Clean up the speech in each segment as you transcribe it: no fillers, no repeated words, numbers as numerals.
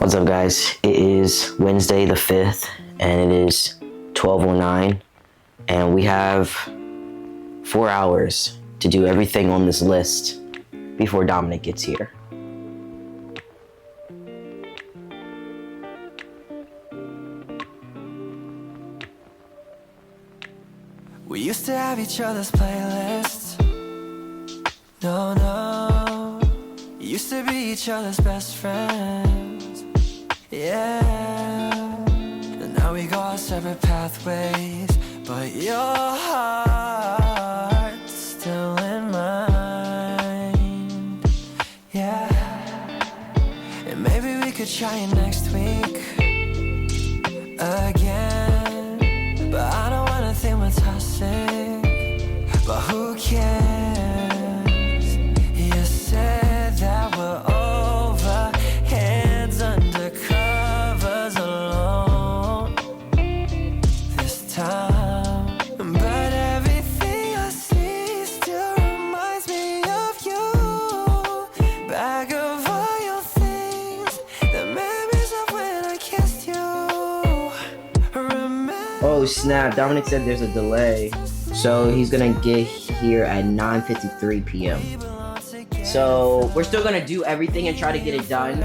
What's up, guys? It is Wednesday the 5th, and it is 12:09, and we have 4 hours to do everything on this list before Dominic gets here. We used to have each other's playlists. No. Used to be each other's best friends. Yeah. And now we go our separate pathways, but your heart's still in mine. Yeah. And maybe we could try it next week again. But I don't wanna think we're toxic. But who cares? You said that we're over, hands under covers alone this time. But everything I see still reminds me of you. Back of all your things, the memories of when I kissed you. Oh snap, Dominic said there's a delay. So he's gonna get here at 9:53 p.m. So we're still gonna do everything and try to get it done.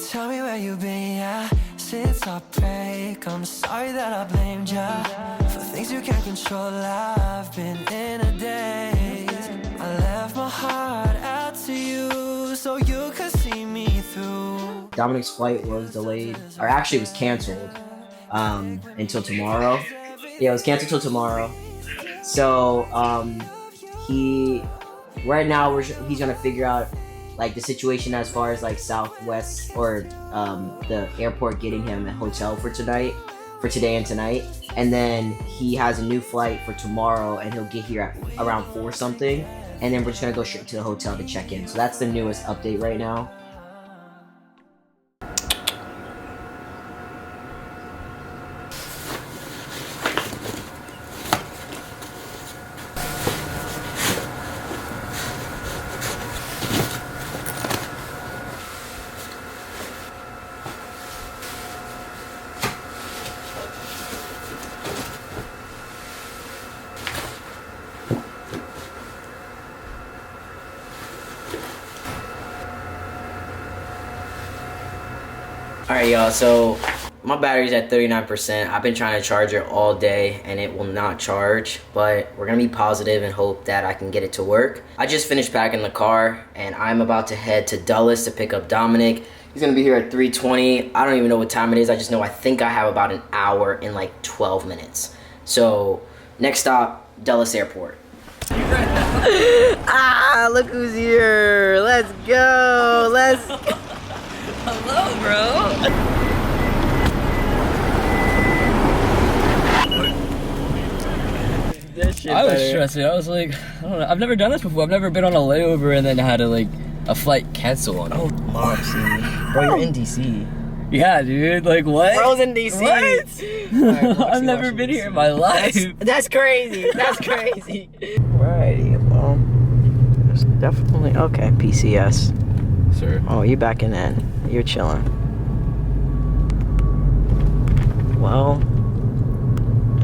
Tell me where you've been, yeah, since our break. I'm sorry that I blamed ya for things you can't control. I've been in a daze. I left my heart out to you so you could see me through. Dominic's flight was delayed, or actually it was canceled until tomorrow. Yeah, it was canceled till tomorrow. So right now he's gonna figure out like the situation as far as like Southwest or the airport getting him a hotel for today and tonight, and then he has a new flight for tomorrow, and he'll get here at around 4 something, and then we're just gonna go straight to the hotel to check in. So that's the newest update right now. Alright, y'all, so my battery's at 39%. I've been trying to charge it all day and it will not charge, but we're gonna be positive and hope that I can get it to work. I just finished packing the car and I'm about to head to Dulles to pick up Dominic. He's gonna be here at 3:20. I don't even know what time it is. I just know I think I have about an hour and like 12 minutes. So next stop, Dulles Airport. Ah, look who's here. Let's go. Let's go. Hello, bro. I was stressing. I was like, I don't know. I've never done this before. I've never been on a layover and then had a flight cancel on it. Oh, Mom, see. Bro, you're in DC. Yeah, dude. Like, what? Bro's in DC. What? Right, I've never been here in my life. That's crazy. That's crazy. Alrighty, well, there's definitely, okay, PCS. Sir. Oh, you backing in. You're chilling. Well,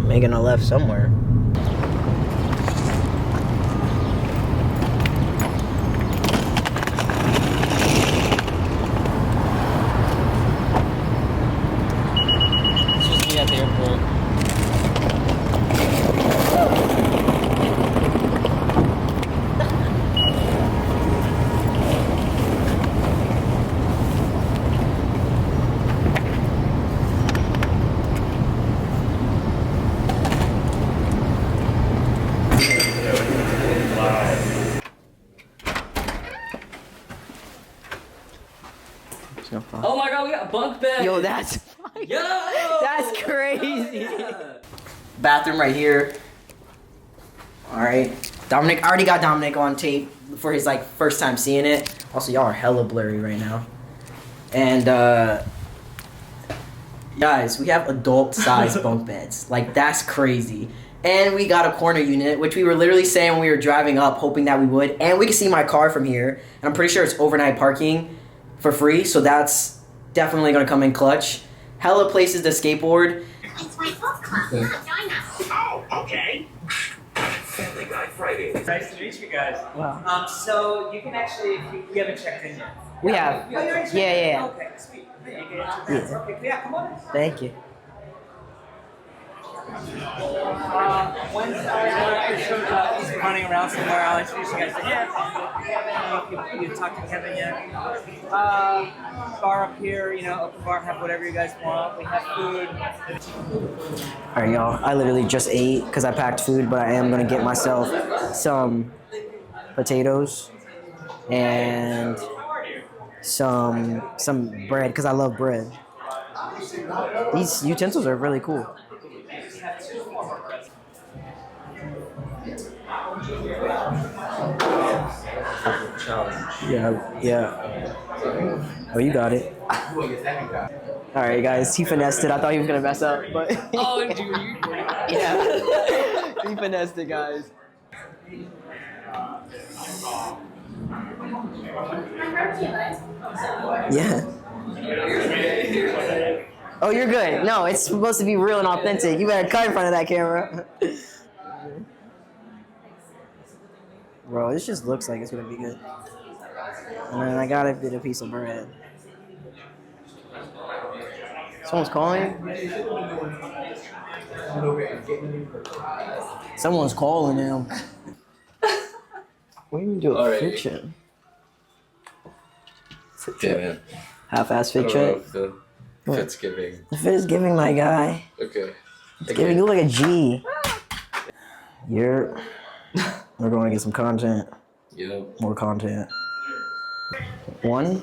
making a left somewhere. It's just me at the airport. Oh my god, we got bunk beds. Yo, that's crazy. Bathroom right here. Alright. Dominic, I already got Dominic on tape for his first time seeing it. Also, y'all are hella blurry right now. And guys, we have adult size bunk beds. That's crazy. And we got a corner unit, which we were literally saying when we were driving up, hoping that we would. And we can see my car from here. And I'm pretty sure it's overnight parking. for free, so that's definitely gonna come in clutch. Hella places to skateboard. It's my book club. Join us. Oh, okay. Family Guy Friday. Nice to meet you guys. Wow. So you can actually, we haven't checked in yet. We have. Oh, you already checked Yeah, in? yeah. Okay, sweet. Yeah, you can enter that. Okay, yeah, come on in. Thank you. Wednesday, he's running around somewhere. I'll introduce you guys to him. I don't know if you talked to Kevin yet. Bar up here, you know, open bar, have whatever you guys want. We have food. All right, y'all. I literally just ate because I packed food, but I am gonna get myself some potatoes and some bread because I love bread. These utensils are really cool. Yeah. Oh, you got it. All right, guys. He finessed it. I thought he was gonna mess up, but Oh, dude, you. yeah, he finessed it, guys. Yeah. Oh, you're good. No, it's supposed to be real and authentic. You better cut in front of that camera. Bro, this just looks like it's gonna be good. And then I got a bit of piece of bread. Someone's calling? Someone's calling him. What do you do with fiction? Yeah, man. Half-ass I don't know fiction? if the fit's giving. The fit is giving, my guy. Okay. It's giving you like a G. We're going to get some content. Yep. More content. One,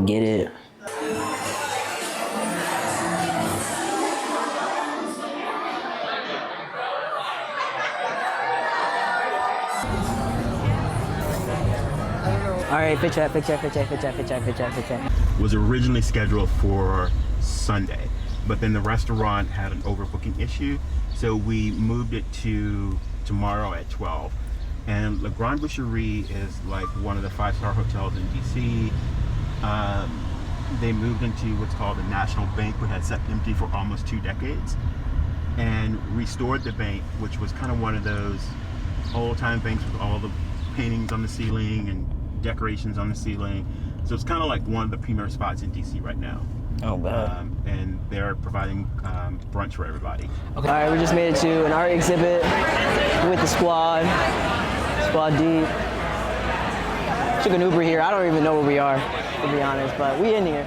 get it. All right, fit check. Was originally scheduled for Sunday, but then the restaurant had an overbooking issue, so we moved it to tomorrow at 12. And Le Grand Boucherie is like one of the 5-star hotels in DC. They moved into what's called the National Bank, which had sat empty for almost 2 decades, and restored the bank, which was kind of one of those old-time banks with all the paintings on the ceiling and decorations on the ceiling. So it's kind of like one of the premier spots in DC right now. Oh, bad. And they're providing brunch for everybody. All right, we just made it to an art exhibit with the squad D. Took an Uber here. I don't even know where we are, to be honest, but we in here.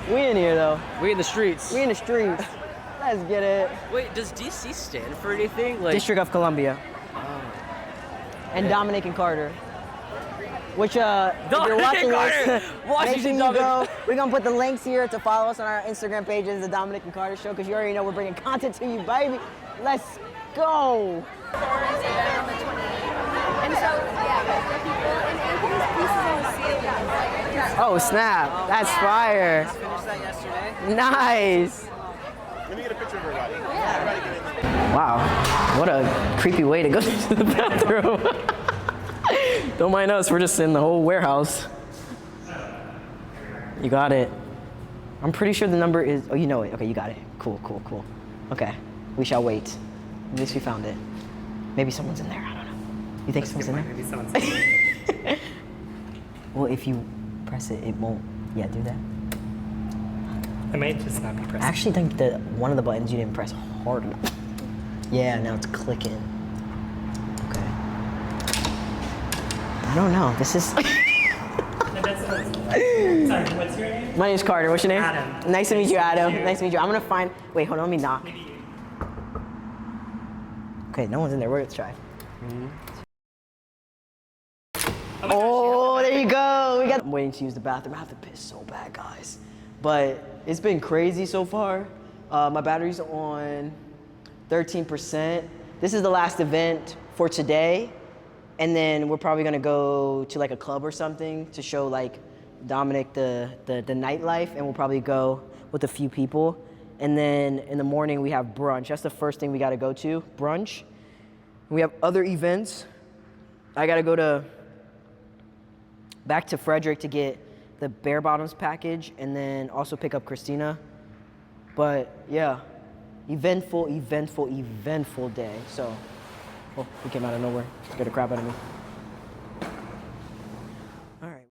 We in here, though. We in the streets. We in the streets. Let's get it. Wait, does DC stand for anything? Like, District of Columbia. And Dominican Carter. Which, if you're watching Carter! this, make sure you Washington go. We're going to put the links here to follow us on our Instagram pages, the Dominican Carter Show, because you already know we're bringing content to you, baby. Let's go. And so, yeah, the people and these pieces on the ceiling. Oh, snap. That's fire. Finished that yesterday. Nice. Let me get a picture of everybody. Wow. What a creepy way to go to the bathroom. Don't mind us. We're just in the whole warehouse. You got it. I'm pretty sure the number is... Oh, you know it. Okay, you got it. Cool. Okay. We shall wait. At least we found it. Maybe someone's in there. I don't know. You think someone's in there? Maybe someone's in there. Well, if you press it, it won't... Yeah, do that. I might just not be pressing. I actually think that one of the buttons you didn't press hard enough. Yeah, now it's clicking. Okay. I don't know. This is... Sorry, what's your name? My name's Carter. What's your name? Adam. Nice to meet you, Adam. Nice to meet you. I'm gonna find... Wait, hold on. Let me knock. Okay, no one's in there. Let's try. Oh, there you go. I'm waiting to use the bathroom. I have to piss so bad, guys. But it's been crazy so far. My battery's on 13%. This is the last event for today. And then we're probably gonna go to like a club or something to show like Dominic the nightlife, and we'll probably go with a few people. And then in the morning we have brunch. That's the first thing we gotta go to, brunch. We have other events. I gotta go back to Frederick to get the bare bottoms package and then also pick up Christina. But yeah, eventful day. So, oh, he came out of nowhere. Scared the crap out of me.